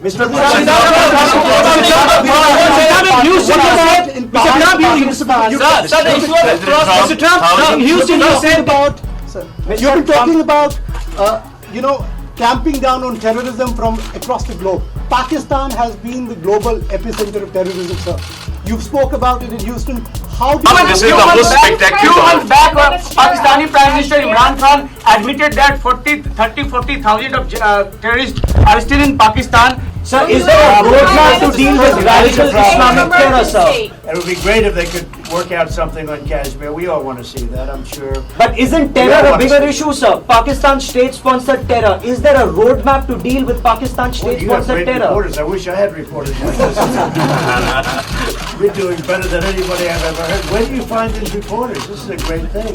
Mr. Mr. Trump, in Houston, you said about, you've been talking about, clamping down on terrorism from across the globe. Pakistan has been the global epicenter of terrorism, sir. You spoke about it in Houston. How do you... This is the most spectacular. Few months back, Pakistani Prime Minister Imran Khan admitted that 40,000 of terrorists are still in Pakistan. Sir, is there a roadmap to deal with radical Islamic terror, sir? It would be great if they could work out something on Kashmir. We all want to see that, I'm sure. But isn't terror a bigger issue, sir? Pakistan state-sponsored terror. Is there a roadmap to deal with Pakistan Well, you have state-sponsored great terror? reporters. I wish I had reporters like this. You're doing better than anybody I've ever heard. Where do you find these reporters? This is a great thing.